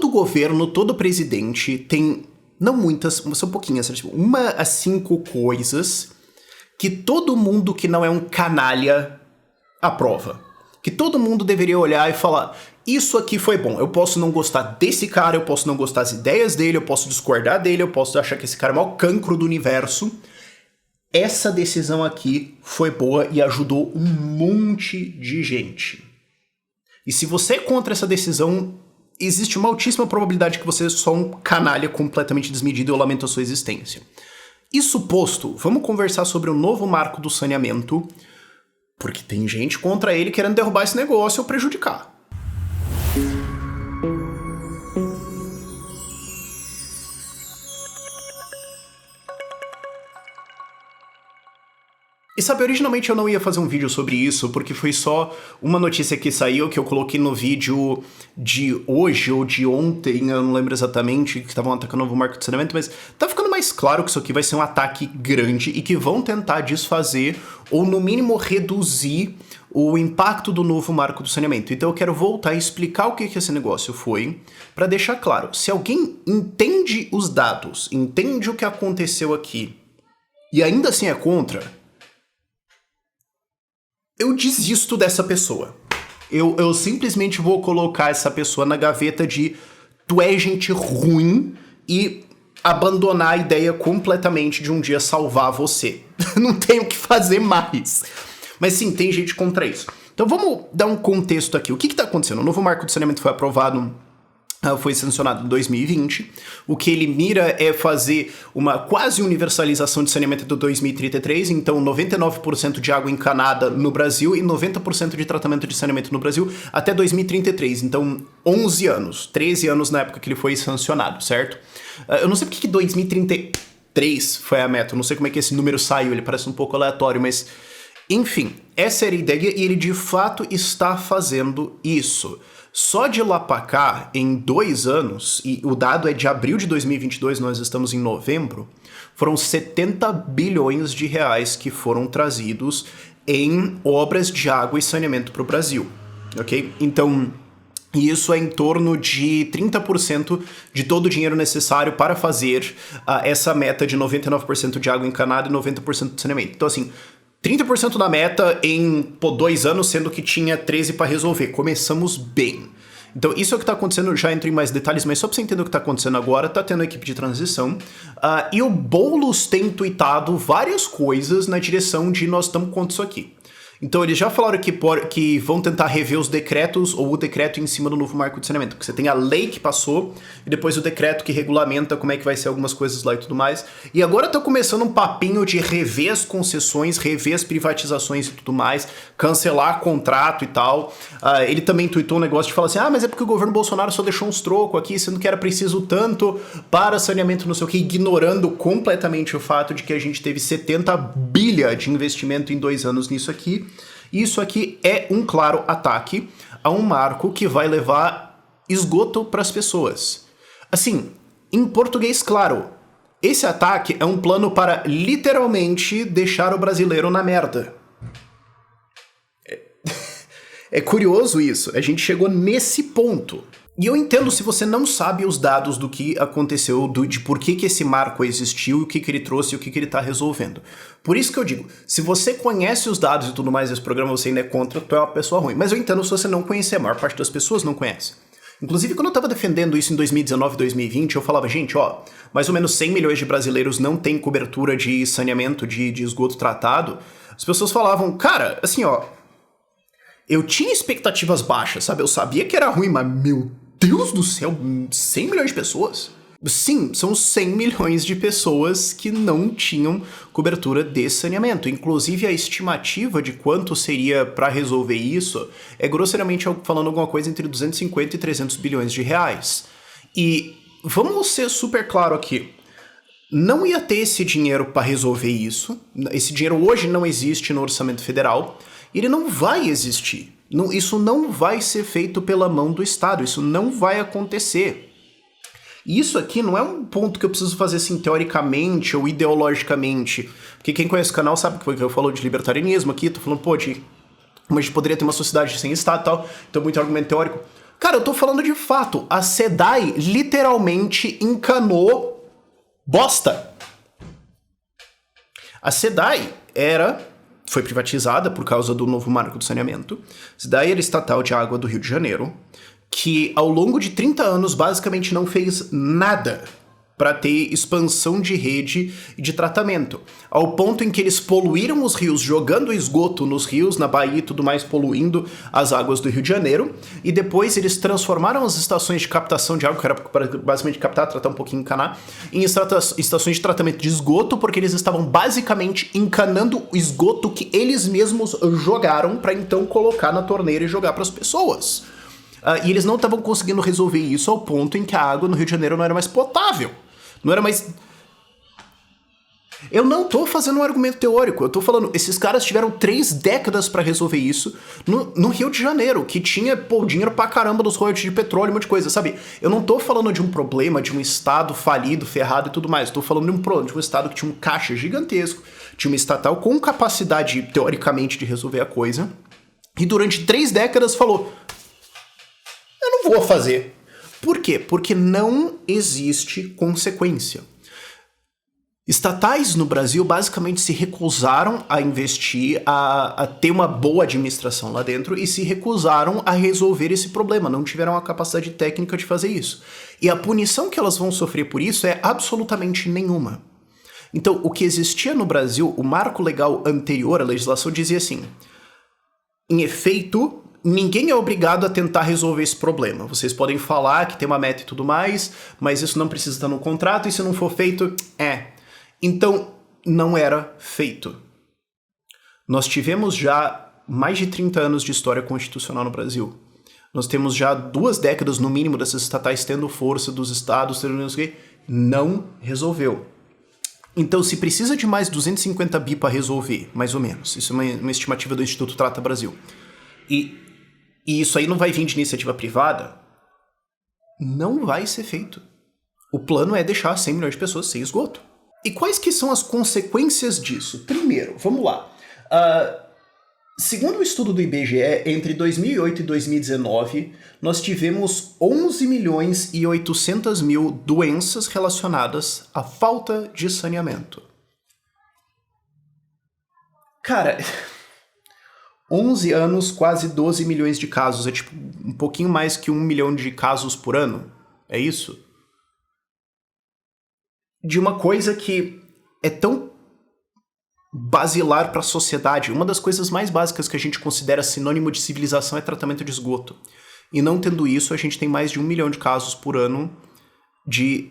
todo governo, todo presidente tem, não muitas, são pouquinhas, tipo, 1 a 5 coisas que todo mundo que não é um canalha aprova. Que todo mundo deveria olhar e falar, isso aqui foi bom, eu posso não gostar desse cara, eu posso não gostar das ideias dele, eu posso discordar dele, eu posso achar que esse cara é o maior cancro do universo. Essa decisão aqui foi boa e ajudou um monte de gente. E se você é contra essa decisão, existe uma altíssima probabilidade que você é só um canalha completamente desmedido e eu lamento a sua existência. Isso posto, vamos conversar sobre o novo marco do saneamento, porque tem gente contra ele querendo derrubar esse negócio ou prejudicar. E sabe, originalmente eu não ia fazer um vídeo sobre isso, porque foi só uma notícia que saiu, que eu coloquei no vídeo de hoje ou de ontem, eu não lembro exatamente, que estavam atacando o novo marco de saneamento, mas tá ficando mais claro que isso aqui vai ser um ataque grande e que vão tentar desfazer, ou no mínimo reduzir, o impacto do novo marco do saneamento. Então eu quero voltar e explicar o que esse negócio foi, para deixar claro, se alguém entende os dados, entende o que aconteceu aqui, e ainda assim é contra, eu desisto dessa pessoa. Eu simplesmente vou colocar essa pessoa na gaveta de tu é gente ruim e abandonar a ideia completamente de um dia salvar você. Não tenho o que fazer mais. Mas sim, tem gente contra isso. Então vamos dar um contexto aqui. O que está acontecendo? O novo marco de saneamento foi aprovado, foi sancionado em 2020. O que ele mira é fazer uma quase universalização de saneamento até 2033, então 99% de água encanada no Brasil e 90% de tratamento de saneamento no Brasil até 2033, então 11 anos, 13 anos na época que ele foi sancionado, certo? Eu não sei porque que 2033 foi a meta, eu não sei como é que esse número saiu, ele parece um pouco aleatório, mas enfim, essa era a ideia e ele de fato está fazendo isso. Só de lá pra cá, em 2 anos, e o dado é de abril de 2022, nós estamos em novembro, foram 70 bilhões de reais que foram trazidos em obras de água e saneamento para o Brasil, ok? Então, isso é em torno de 30% de todo o dinheiro necessário para fazer essa meta de 99% de água encanada e 90% de saneamento. Então, assim, 30% da meta em 2 anos, sendo que tinha 13 para resolver. Começamos bem. Então, isso é o que está acontecendo, já entro em mais detalhes, mas só para você entender o que está acontecendo agora, tá tendo a equipe de transição, e o Boulos tem tweetado várias coisas na direção de nós estamos contra isso aqui. Então, eles já falaram que vão tentar rever os decretos ou o decreto em cima do novo marco de saneamento. Porque você tem a lei que passou e depois o decreto que regulamenta como é que vai ser algumas coisas lá e tudo mais. E agora tá começando um papinho de rever as concessões, rever as privatizações e tudo mais, cancelar contrato e tal. Ele também tweetou um negócio de falar assim, mas é porque o governo Bolsonaro só deixou uns trocos aqui, sendo que era preciso tanto para saneamento não sei o que, ignorando completamente o fato de que a gente teve 70 bilhões de investimento em 2 anos nisso aqui. Isso aqui é um claro ataque a um marco que vai levar esgoto para as pessoas. Assim, em português claro, esse ataque é um plano para literalmente deixar o brasileiro na merda. É curioso isso, a gente chegou nesse ponto. E eu entendo se você não sabe os dados do que aconteceu, de por que esse marco existiu, o que ele trouxe e o que ele tá resolvendo. Por isso que eu digo, se você conhece os dados e tudo mais desse programa, você ainda é contra, tu é uma pessoa ruim. Mas eu entendo se você não conhecer, a maior parte das pessoas não conhece. Inclusive, quando eu tava defendendo isso em 2019 e 2020, eu falava, gente, mais ou menos 100 milhões de brasileiros não têm cobertura de saneamento, de esgoto tratado. As pessoas falavam, cara, assim, eu tinha expectativas baixas, sabe? Eu sabia que era ruim, mas meu Deus do céu, 100 milhões de pessoas? Sim, são 100 milhões de pessoas que não tinham cobertura de saneamento. Inclusive, a estimativa de quanto seria para resolver isso é grosseiramente falando alguma coisa entre 250 e 300 bilhões de reais. E vamos ser super claro aqui. Não ia ter esse dinheiro para resolver isso. Esse dinheiro hoje não existe no orçamento federal. E ele não vai existir. Isso não vai ser feito pela mão do Estado, isso não vai acontecer. E isso aqui não é um ponto que eu preciso fazer assim teoricamente ou ideologicamente, porque quem conhece o canal sabe que eu falo de libertarianismo aqui, tô falando, como a gente poderia ter uma sociedade sem Estado e tal, então muito argumento teórico. Cara, eu tô falando de fato. A SEDAI literalmente encanou bosta. A SEDAI foi privatizada por causa do novo marco do saneamento. A SEDAI era estatal de água do Rio de Janeiro, que ao longo de 30 anos basicamente não fez nada para ter expansão de rede e de tratamento, ao ponto em que eles poluíram os rios, jogando esgoto nos rios, na Bahia e tudo mais, poluindo as águas do Rio de Janeiro, e depois eles transformaram as estações de captação de água, que era para basicamente captar, tratar um pouquinho, encanar, em estações de tratamento de esgoto, porque eles estavam basicamente encanando o esgoto que eles mesmos jogaram para então colocar na torneira e jogar para as pessoas. E eles não estavam conseguindo resolver isso ao ponto em que a água no Rio de Janeiro não era mais potável. Não era mais... Eu não tô fazendo um argumento teórico, eu tô falando, esses caras tiveram 3 décadas pra resolver isso no Rio de Janeiro, que tinha, dinheiro pra caramba dos royalties de petróleo, um monte de coisa, sabe? Eu não tô falando de um problema, de um estado falido, ferrado e tudo mais, eu tô falando de um estado que tinha um caixa gigantesco, tinha uma estatal com capacidade, teoricamente, de resolver a coisa, e durante 3 décadas falou, eu não vou fazer. Por quê? Porque não existe consequência. Estatais no Brasil basicamente se recusaram a investir, a ter uma boa administração lá dentro e se recusaram a resolver esse problema, não tiveram a capacidade técnica de fazer isso. E a punição que elas vão sofrer por isso é absolutamente nenhuma. Então, o que existia no Brasil, o marco legal anterior à legislação dizia assim, em efeito, ninguém é obrigado a tentar resolver esse problema. Vocês podem falar que tem uma meta e tudo mais, mas isso não precisa estar no contrato, e se não for feito, Então, não era feito. Nós tivemos já mais de 30 anos de história constitucional no Brasil. Nós temos já 2 décadas, no mínimo, dessas estatais tendo força dos estados, não resolveu. Então, se precisa de mais 250 bi para resolver, mais ou menos, isso é uma estimativa do Instituto Trata Brasil, e isso aí não vai vir de iniciativa privada, não vai ser feito. O plano é deixar 100 milhões de pessoas sem esgoto. E quais que são as consequências disso? Primeiro, vamos lá. Segundo o estudo do IBGE, entre 2008 e 2019, nós tivemos 11 milhões e 800 mil doenças relacionadas à falta de saneamento. Cara... 11 anos, quase 12 milhões de casos. É tipo um pouquinho mais que 1 milhão de casos por ano. É isso? De uma coisa que é tão basilar para a sociedade. Uma das coisas mais básicas que a gente considera sinônimo de civilização é tratamento de esgoto. E não tendo isso, a gente tem mais de 1 milhão de casos por ano de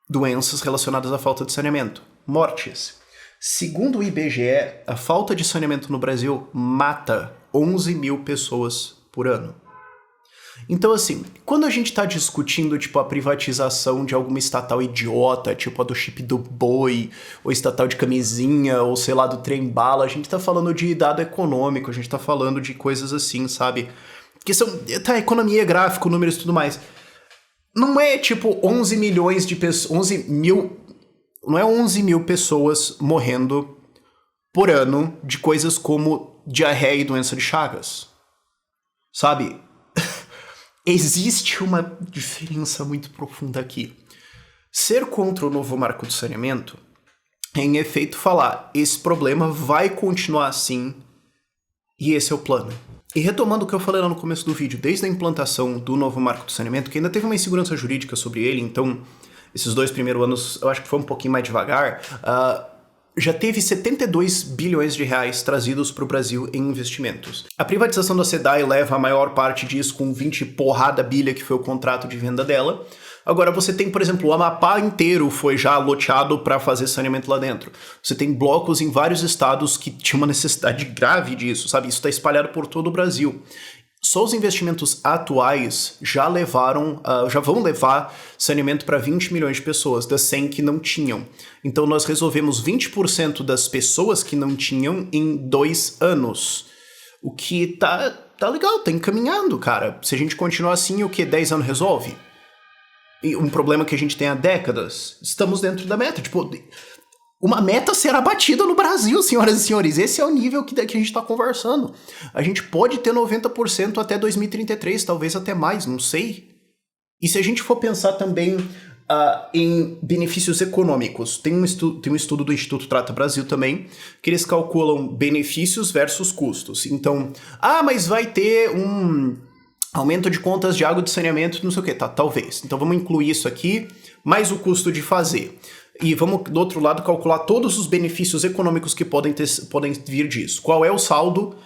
doenças relacionadas à falta de saneamento. Mortes. Segundo o IBGE, a falta de saneamento no Brasil mata 11 mil pessoas por ano. Então, assim, quando a gente tá discutindo, tipo, a privatização de alguma estatal idiota, tipo a do chip do boi, ou estatal de camisinha, ou sei lá, do trem-bala, a gente tá falando de dado econômico, a gente tá falando de coisas assim, sabe? Que são, economia, gráfico, números e tudo mais. Não é, tipo, 11 milhões de pessoas, 11 mil... Não é 11 mil pessoas morrendo por ano de coisas como diarreia e doença de Chagas. Sabe? Existe uma diferença muito profunda aqui. Ser contra o novo marco do saneamento é, em efeito, falar esse problema vai continuar assim e esse é o plano. E retomando o que eu falei lá no começo do vídeo, desde a implantação do novo marco do saneamento, que ainda teve uma insegurança jurídica sobre ele, então... Esses 2 primeiros anos, eu acho que foi um pouquinho mais devagar, já teve 72 bilhões de reais trazidos para o Brasil em investimentos. A privatização da SEDAI leva a maior parte disso com 20 porrada bilha, que foi o contrato de venda dela. Agora você tem, por exemplo, o Amapá inteiro foi já loteado para fazer saneamento lá dentro. Você tem blocos em vários estados que tinham uma necessidade grave disso, sabe? Isso está espalhado por todo o Brasil. Só os investimentos atuais já vão levar saneamento para 20 milhões de pessoas, das 100 que não tinham. Então nós resolvemos 20% das pessoas que não tinham em 2 anos. O que tá legal, tá encaminhando, cara. Se a gente continuar assim, o que 10 anos resolve? E um problema que a gente tem há décadas, estamos dentro da meta. Tipo, uma meta será batida no Brasil, senhoras e senhores. Esse é o nível que a gente está conversando. A gente pode ter 90% até 2033, talvez até mais, não sei. E se a gente for pensar também em benefícios econômicos, tem um estudo do Instituto Trata Brasil também, que eles calculam benefícios versus custos. Então, mas vai ter um aumento de contas de água e de saneamento, não sei o que, tá, talvez. Então vamos incluir isso aqui, mais o custo de fazer. E vamos, do outro lado, calcular todos os benefícios econômicos que podem vir disso. Qual é o saldo?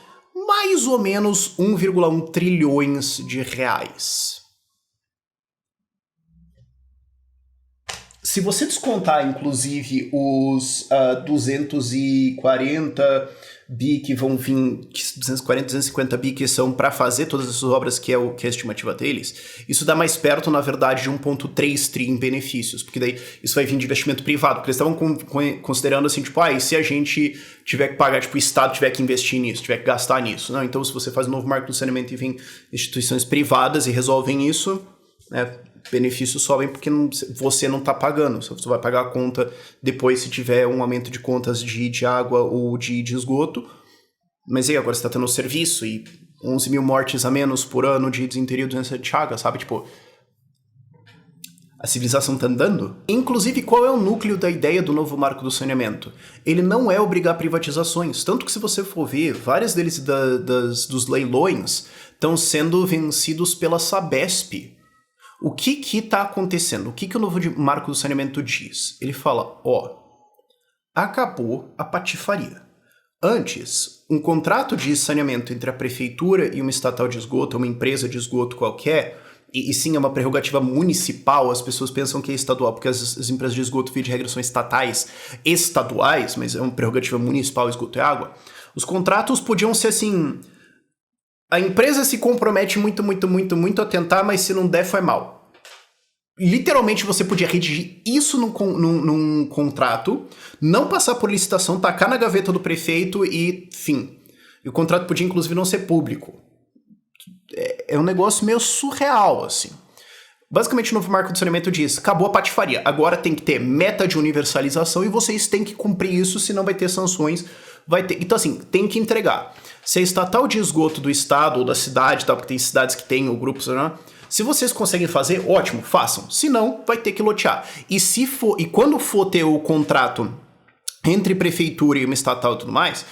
Mais ou menos 1,1 trilhões de reais. Se você descontar, inclusive, os 240 bi que vão vir, 240, 250 bi que são para fazer todas essas obras, que é a estimativa deles, isso dá mais perto, na verdade, de 1,3 tri em benefícios, porque daí isso vai vir de investimento privado, porque eles estavam considerando assim, tipo, e se a gente tiver que pagar, tipo, o Estado tiver que investir nisso, tiver que gastar nisso, não? Então se você faz um novo marco do saneamento e vem instituições privadas e resolvem isso, benefícios sobem porque você não está pagando, você vai pagar a conta depois se tiver um aumento de contas de água ou de esgoto, mas aí agora você está tendo serviço e 11 mil mortes a menos por ano de desinteria e doença de Chagas, sabe? Tipo, a civilização está andando. Inclusive, qual é o núcleo da ideia do novo marco do saneamento? Ele não é obrigar privatizações, tanto que se você for ver, várias deles dos leilões estão sendo vencidos pela Sabesp. O que está acontecendo? O que o novo marco do saneamento diz? Ele fala, acabou a patifaria. Antes, um contrato de saneamento entre a prefeitura e uma estatal de esgoto, uma empresa de esgoto qualquer, e sim é uma prerrogativa municipal, as pessoas pensam que é estadual, porque as empresas de esgoto, via de regra, são estaduais, mas é uma prerrogativa municipal, esgoto e água. Os contratos podiam ser assim... A empresa se compromete muito a tentar, mas se não der, foi mal. Literalmente, você podia redigir isso num contrato, não passar por licitação, tacar na gaveta do prefeito e fim. E o contrato podia, inclusive, não ser público. É um negócio meio surreal, assim. Basicamente, o novo marco do saneamento diz, acabou a patifaria, agora tem que ter meta de universalização e vocês têm que cumprir isso, senão vai ter sanções, Então, assim, tem que entregar. Se a estatal de esgoto do estado ou da cidade, porque tem cidades que tem ou grupos, né? Se vocês conseguem fazer, ótimo, façam. Se não, vai ter que lotear. E quando for ter o contrato entre prefeitura e uma estatal e tudo mais,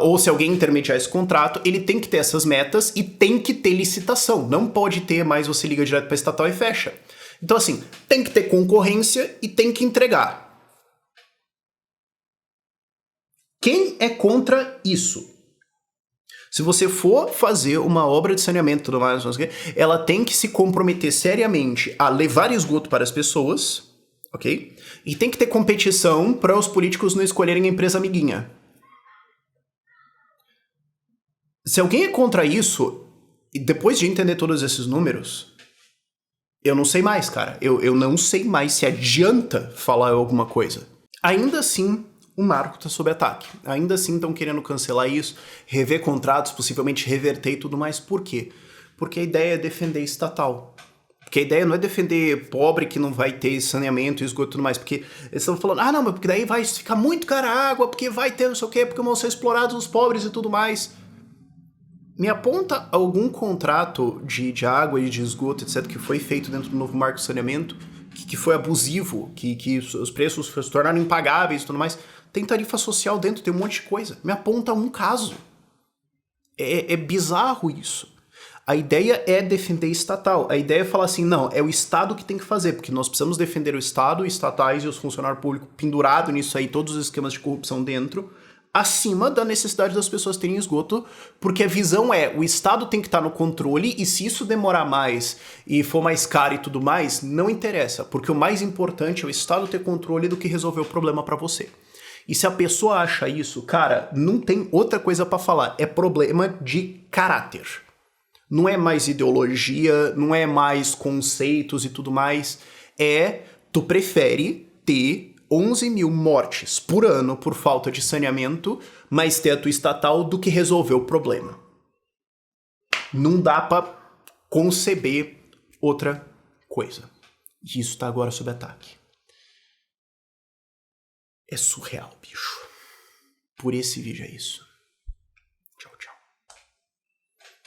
ou se alguém intermediar esse contrato, ele tem que ter essas metas e tem que ter licitação. Não pode ter mais você liga direto para a estatal e fecha. Então, assim, tem que ter concorrência e tem que entregar. Quem é contra isso? Se você for fazer uma obra de saneamento e tudo mais, ela tem que se comprometer seriamente a levar esgoto para as pessoas, ok? E tem que ter competição para os políticos não escolherem a empresa amiguinha. Se alguém é contra isso, e depois de entender todos esses números, eu não sei mais, cara. Eu não sei mais se adianta falar alguma coisa. Ainda assim, o marco está sob ataque. Ainda assim estão querendo cancelar isso, rever contratos, possivelmente reverter e tudo mais. Por quê? Porque a ideia é defender estatal. Porque a ideia não é defender pobre que não vai ter saneamento, esgoto e tudo mais. Porque eles estão falando, não, mas porque daí vai ficar muito cara a água, porque vai ter não sei o quê, porque vão ser explorados os pobres e tudo mais. Me aponta algum contrato de água e de esgoto, etc., que foi feito dentro do novo marco de saneamento, que foi abusivo, que os preços se tornaram impagáveis e tudo mais. Tem tarifa social dentro, tem um monte de coisa. Me aponta um caso. É bizarro isso. A ideia é defender estatal. A ideia é falar assim, não, é o Estado que tem que fazer, porque nós precisamos defender o Estado, estatais e os funcionários públicos pendurados nisso aí, todos os esquemas de corrupção dentro, acima da necessidade das pessoas terem esgoto, porque a visão é, o Estado tem que estar no controle, e se isso demorar mais e for mais caro e tudo mais, não interessa, porque o mais importante é o Estado ter controle do que resolver o problema para você. E se a pessoa acha isso, cara, não tem outra coisa pra falar. É problema de caráter. Não é mais ideologia, não é mais conceitos e tudo mais. Tu prefere ter 11 mil mortes por ano por falta de saneamento, mas ter a tua estatal do que resolver o problema. Não dá pra conceber outra coisa. E isso tá agora sob ataque. É surreal, bicho. Por esse vídeo é isso.